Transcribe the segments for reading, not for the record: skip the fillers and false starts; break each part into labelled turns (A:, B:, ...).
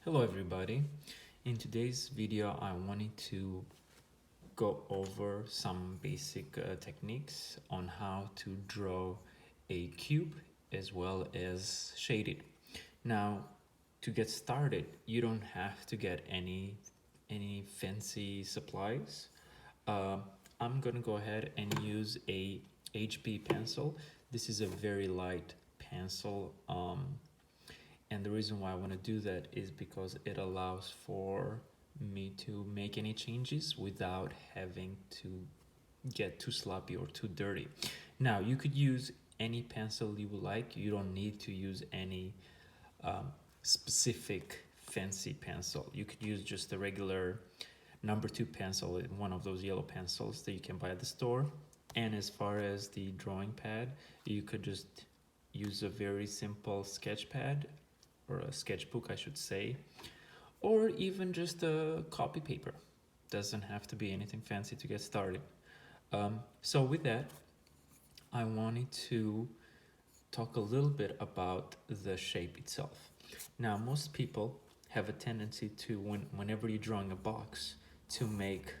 A: Hello everybody. In today's video I wanted to go over some basic techniques on how to draw a cube as well as shade it. Now to get started you don't have to get any fancy supplies. uh, I'm gonna go ahead and use a HB pencil. This is a very light pencil, and the reason why I want to do that is because it allows for me to make any changes without having to get too sloppy or too dirty. Now you could use any pencil you would like. You don't need to use any specific fancy pencil. You could use just a regular number 2 pencil, one of those yellow pencils that you can buy at the store. And as far as the drawing pad, you could just use a very simple sketch pad, or a sketchbook I should say, or even just a copy paper. Doesn't have to be anything fancy to get started. So with that, I wanted to talk a little bit about the shape itself. Now most people have a tendency to, whenever you're drawing a box, to make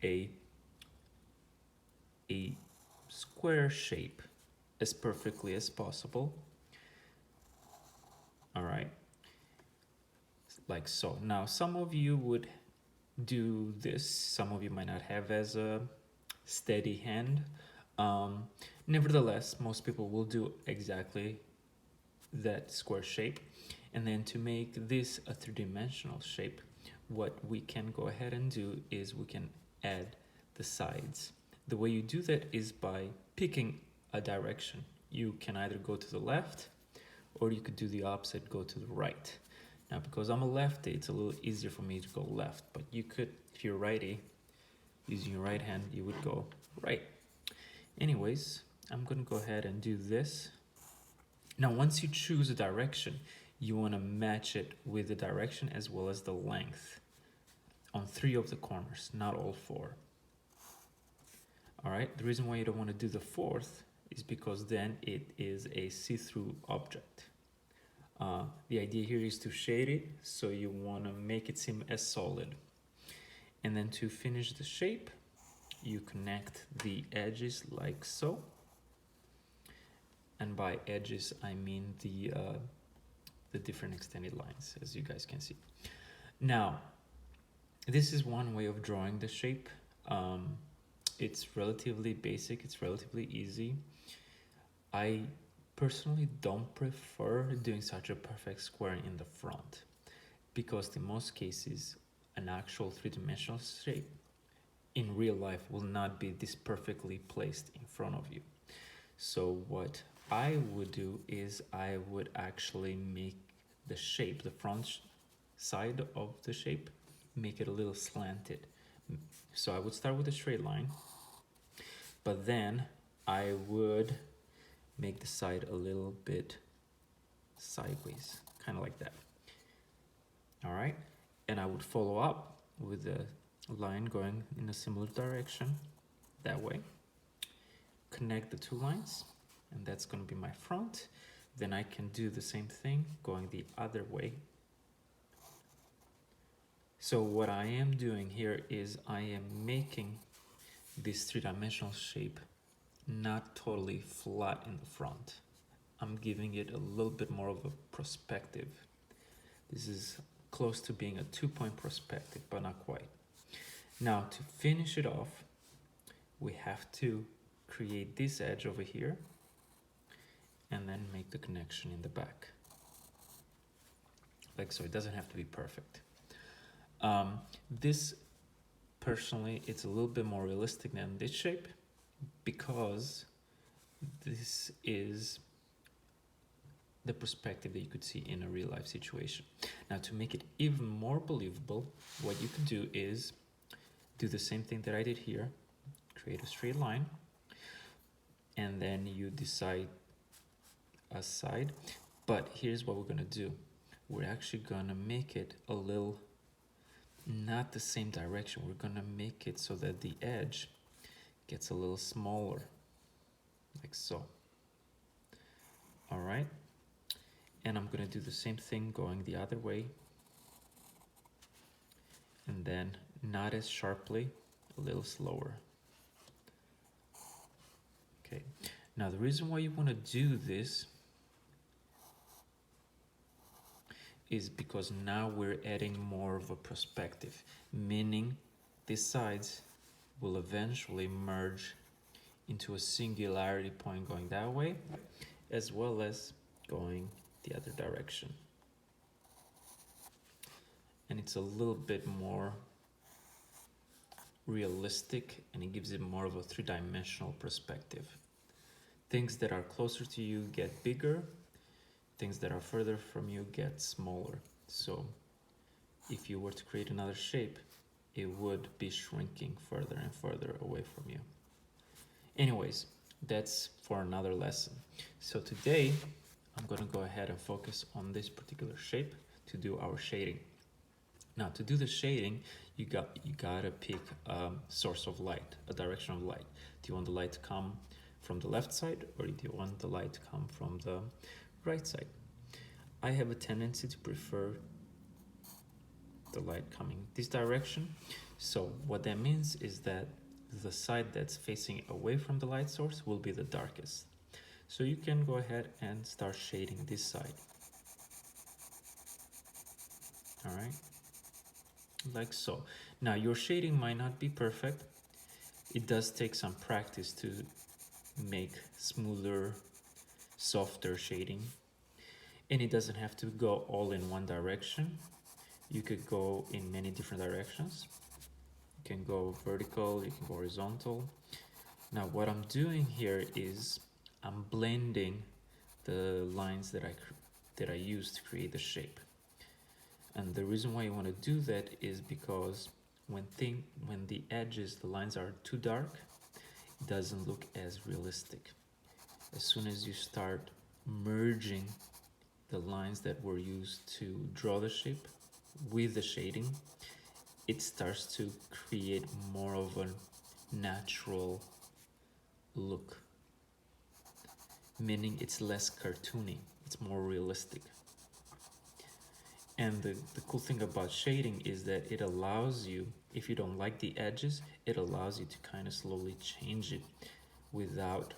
A: a square shape as perfectly as possible. All right, like so. Now some of you would do this, some of you might not have as a steady hand. Nevertheless, most people will do exactly that square shape. And then to make this a three-dimensional shape, what we can go ahead and do is we can add the sides. The way you do that is by picking a direction. You can either go to the left or you could do the opposite, go to the right. Now, because I'm a lefty, it's a little easier for me to go left, but you could, if you're righty, using your right hand, you would go right. Anyways, I'm gonna go ahead and do this. Now, once you choose a direction, you wanna match it with the direction as well as the length on 3 of the corners, not all 4. All right, the reason why you don't wanna do the 4th is because then it is a see-through object. The idea here is to shade it, so you want to make it seem as solid. And then to finish the shape, you connect the edges like so. And by edges, I mean the different extended lines, as you guys can see. Now, this is one way of drawing the shape. It's relatively basic, it's relatively easy. I personally don't prefer doing such a perfect square in the front, because in most cases an actual three-dimensional shape in real life will not be this perfectly placed in front of you. So what I would do is I would actually make the shape, the front side of the shape, make it a little slanted. So I would start with a straight line, but then I would make the side a little bit sideways, kind of like that. All right, and I would follow up with a line going in a similar direction, that way. Connect the 2 lines, and that's going to be my front. Then I can do the same thing going the other way. So what I am doing here is I am making this 3-dimensional shape not totally flat in the front. I'm giving it a little bit more of a perspective. This is close to being a 2-point perspective, but not quite. Now to finish it off, we have to create this edge over here and then make the connection in the back. Like so, it doesn't have to be perfect. This, personally, it's a little bit more realistic than this shape, because this is the perspective that you could see in a real life situation. Now to make it even more believable, what you can do is do the same thing that I did here, create a straight line, and then you decide a side. But here's what we're gonna do. We're actually gonna make it a little, not the same direction. We're gonna make it so that the edge gets a little smaller, like so. All right, and I'm gonna do the same thing going the other way. and then not as sharply, a little slower. Okay, now the reason why you want to do this is because now we're adding more of a perspective, meaning these sides will eventually merge into a singularity point going that way, as well as going the other direction. And it's a little bit more realistic, and it gives it more of a three-dimensional perspective. Things that are closer to you get bigger, things that are further from you get smaller. So if you were to create another shape, it would be shrinking further and further away from you. Anyways, that's for another lesson. So today I'm going to go ahead and focus on this particular shape to do our shading. Now, to do the shading, you gotta pick a source of light, a direction of light. Do you want the light to come from the left side, or do you want the light to come from the right side? I have a tendency to prefer the light coming this direction. So what that means is that the side that's facing away from the light source will be the darkest. So you can go ahead and start shading this side. All right, like so. Now your shading might not be perfect. It does take some practice to make smoother, softer shading. And it doesn't have to go all in one direction. You could go in many different directions. You can go vertical, you can go horizontal. Now what I'm doing here is I'm blending the lines that I used to create the shape. And the reason why you want to do that is because when the edges, the lines are too dark, it doesn't look as realistic. As soon as you start merging the lines that were used to draw the shape with the shading, it starts to create more of a natural look, meaning it's less cartoony, it's more realistic. And the cool thing about shading is that it allows you, if you don't like the edges, it allows you to kind of slowly change it without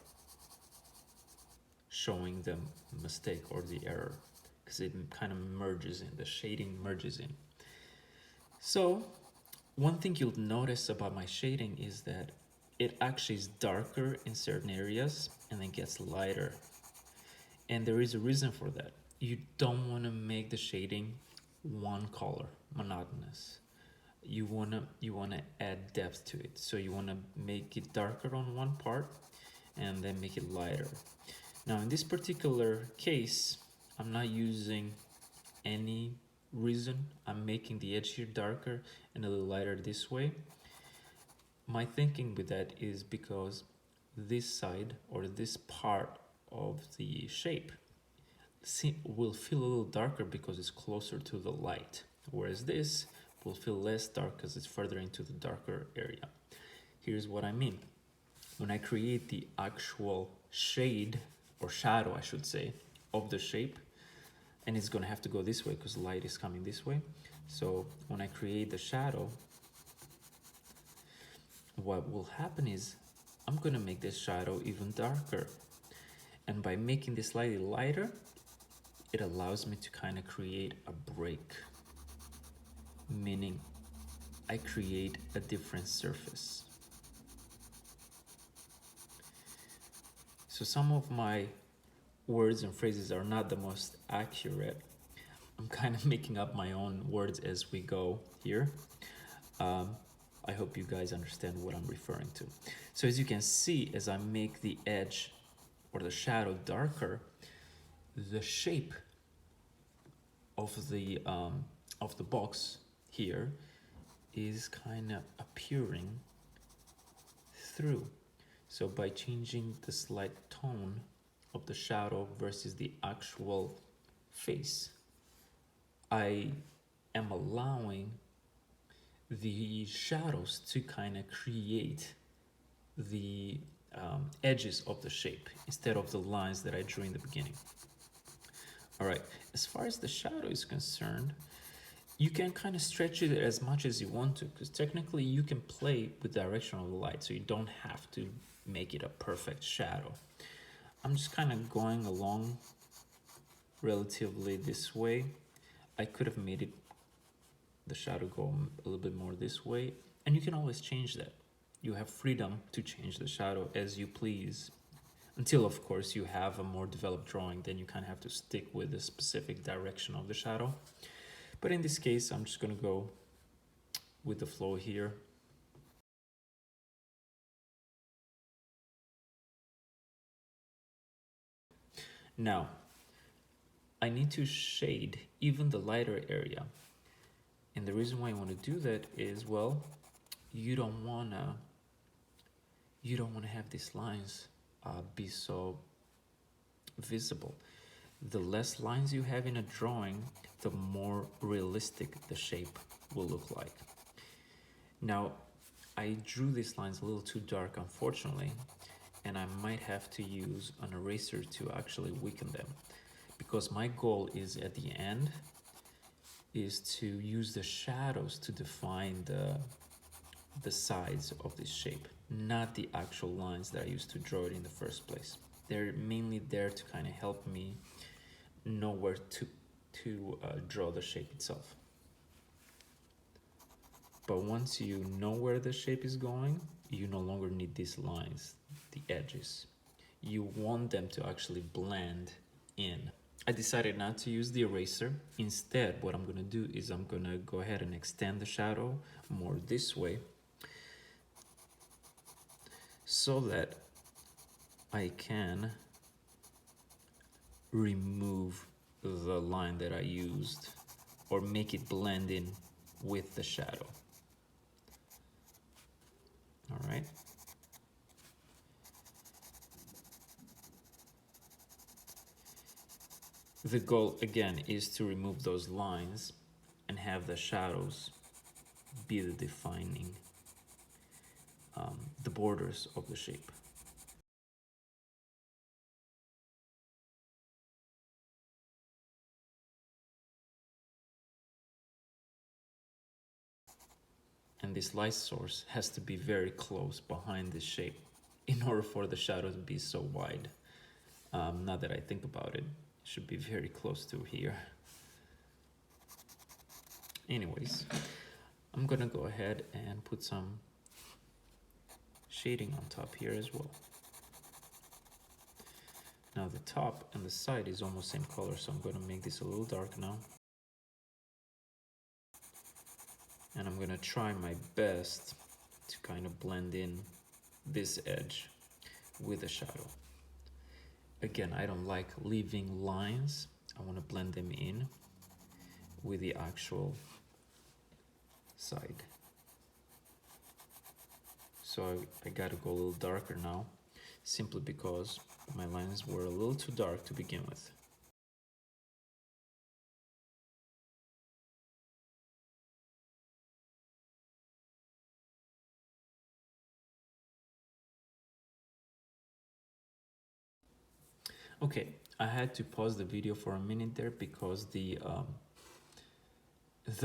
A: showing the mistake or the error, because it kind of merges in, the shading merges in. So one thing you'll notice about my shading is that it actually is darker in certain areas and then gets lighter. And there is a reason for that. You don't want to make the shading one color, monotonous. You wanna add depth to it. So you wanna make it darker on one part and then make it lighter. Now in this particular case, I'm not using any reason. I'm making the edge here darker and a little lighter this way. My thinking with that is because this side or this part of the shape will feel a little darker because it's closer to the light, whereas this will feel less dark because it's further into the darker area. Here's what I mean. When I create the actual shade, or shadow I should say, of the shape, and it's gonna have to go this way because light is coming this way. So when I create the shadow, what will happen is I'm gonna make this shadow even darker. And by making this slightly lighter, it allows me to kind of create a break, meaning I create a different surface. So some of my words and phrases are not the most accurate. I'm kind of making up my own words as we go here. I hope you guys understand what I'm referring to. So as you can see, as I make the edge or the shadow darker, the shape of the box here is kind of appearing through. So by changing the slight tone of the shadow versus the actual face, I am allowing the shadows to kind of create the edges of the shape instead of the lines that I drew in the beginning. All right, as far as the shadow is concerned, You can kind of stretch it as much as you want to, because technically you can play with direction of the light, so you don't have to make it a perfect shadow. I'm just kind of going along relatively this way. I could have made it the shadow go a little bit more this way, and you can always change that. You have freedom to change the shadow as you please, until of course you have a more developed drawing, then you kind of have to stick with the specific direction of the shadow. But in this case, I'm just going to go with the flow here. Now, I need to shade even the lighter area. And the reason why I want to do that is, well, you don't want to have these lines be so visible. The less lines you have in a drawing, the more realistic the shape will look like. Now, I drew these lines a little too dark, unfortunately, and I might have to use an eraser to actually weaken them, because my goal is at the end is to use the shadows to define the sides of this shape, not the actual lines that I used to draw it in the first place. They're mainly there to kind of help me know where to draw the shape itself. But once you know where the shape is going, you no longer need these lines, the edges. You want them to actually blend in. I decided not to use the eraser. Instead, what I'm gonna do is I'm gonna go ahead and extend the shadow more this way, so that I can remove the line that I used, or make it blend in with the shadow. All right. The goal again is to remove those lines and have the shadows be the defining, the borders of the shape. And this light source has to be very close behind this shape in order for the shadow to be so wide. Now that I think about it, it should be very close to here. Anyways, I'm gonna go ahead and put some shading on top here as well. Now the top and the side is almost same color, so I'm gonna make this a little dark now. And I'm gonna try my best to kind of blend in this edge with a shadow. Again, I don't like leaving lines. I want to blend them in with the actual side. So I gotta go a little darker now, simply because my lines were a little too dark to begin with. Okay, I had to pause the video for a minute there because the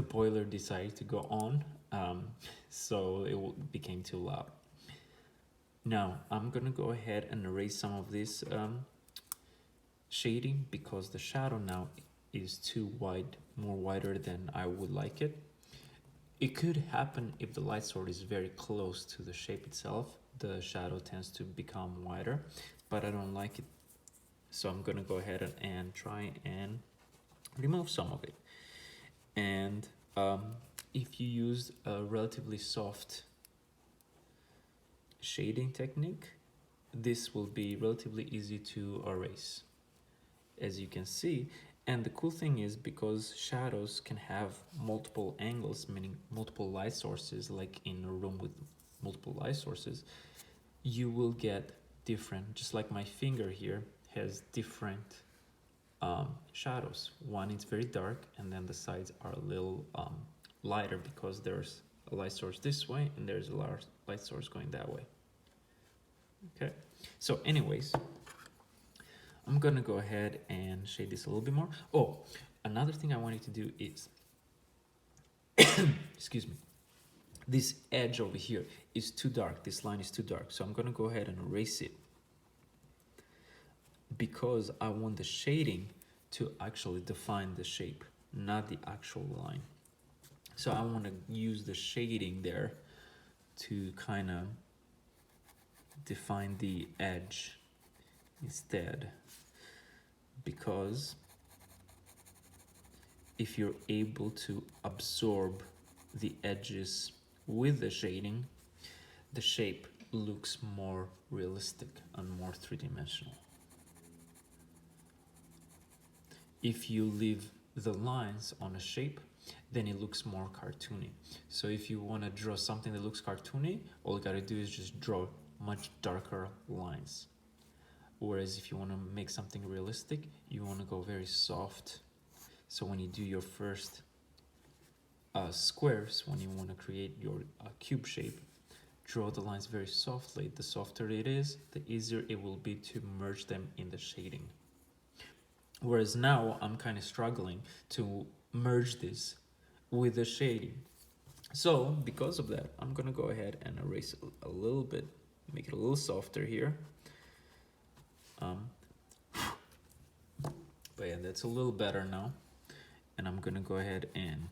A: boiler decided to go on, so it became too loud. Now I'm gonna go ahead and erase some of this shading, because the shadow now is too wide, more wider than I would like it. It could happen if the light source is very close to the shape itself, the shadow tends to become wider, but I don't like it. So I'm gonna go ahead and try and remove some of it. And if you use a relatively soft shading technique, this will be relatively easy to erase, as you can see. And the cool thing is, because shadows can have multiple angles, meaning multiple light sources, like in a room with multiple light sources, you will get different, just like my finger here has different shadows. One is very dark, and then the sides are a little lighter, because there's a light source this way and there's a large light source going that way. Okay, so anyways, I'm gonna go ahead and shade this a little bit more. Oh, another thing I wanted to do is excuse me, this edge over here is too dark. This line is too dark. So I'm gonna go ahead and erase it because I want the shading to actually define the shape, not the actual line. So I want to use the shading there to kind of define the edge instead, because if you're able to absorb the edges with the shading, the shape looks more realistic and more three-dimensional. If you leave the lines on a shape, then it looks more cartoony. So if you want to draw something that looks cartoony, all you gotta do is just draw much darker lines. Whereas if you want to make something realistic, you want to go very soft. So when you do your first squares, when you want to create your cube shape, draw the lines very softly. The softer it is, the easier it will be to merge them in the shading. Whereas now I'm kind of struggling to merge this with the shading. So because of that, I'm gonna go ahead and erase a little bit, make it a little softer here. But yeah, that's a little better now. And I'm gonna go ahead and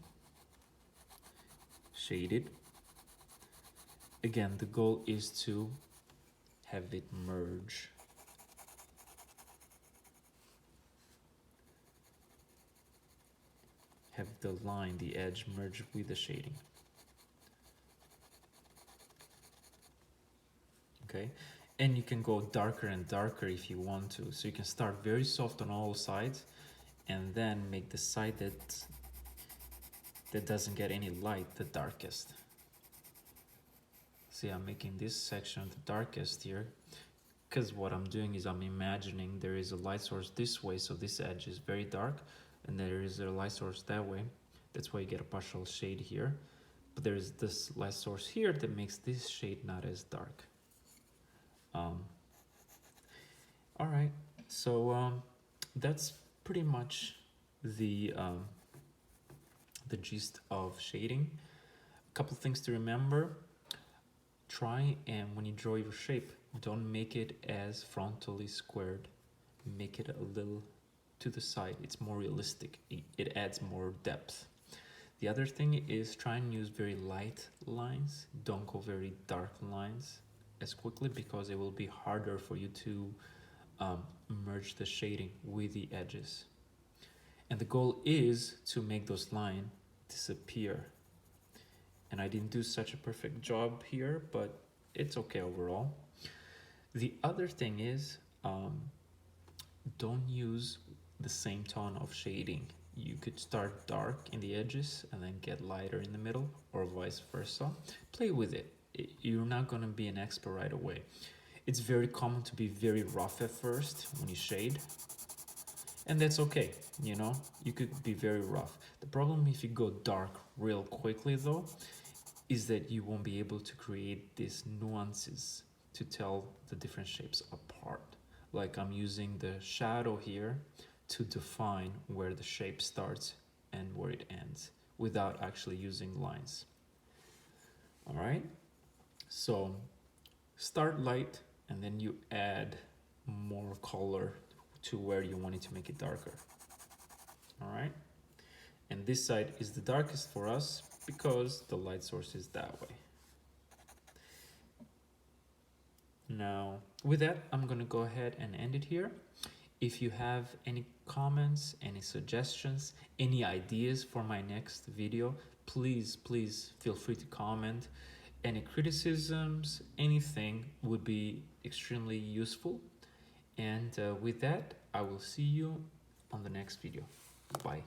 A: shade it. Again, the goal is to have it merge. Have the line, the edge merge with the shading. Okay, and you can go darker and darker if you want to. So you can start very soft on all sides and then make the side that doesn't get any light the darkest. See, I'm making this section the darkest here because what I'm doing is I'm imagining there is a light source this way, so this edge is very dark, and there is a light source that way. That's why you get a partial shade here. But there's this light source here that makes this shade not as dark. All right, so that's pretty much the gist of shading. A couple things to remember. Try and when you draw your shape, don't make it as frontally squared. Make it a little to the side. It's more realistic. It adds more depth. The other thing is try and use very light lines. Don't go very dark lines as quickly because it will be harder for you to merge the shading with the edges. And the goal is to make those lines disappear. And I didn't do such a perfect job here, but it's okay overall. The other thing is don't use the same tone of shading. You could start dark in the edges and then get lighter in the middle, or vice versa. Play with it. You're not going to be an expert right away. It's very common to be very rough at first when you shade, and that's okay. You know, you could be very rough. The problem if you go dark real quickly though is that you won't be able to create these nuances to tell the different shapes apart. Like I'm using the shadow here to define where the shape starts and where it ends without actually using lines. All right, so start light and then you add more color to where you want it to make it darker. All right, and this side is the darkest for us because the light source is that way. Now with that, I'm gonna go ahead and end it here. If you have any comments, any suggestions, any ideas for my next video, please feel free to comment. Any criticisms, anything would be extremely useful. And with that, I will see you on the next video. Bye.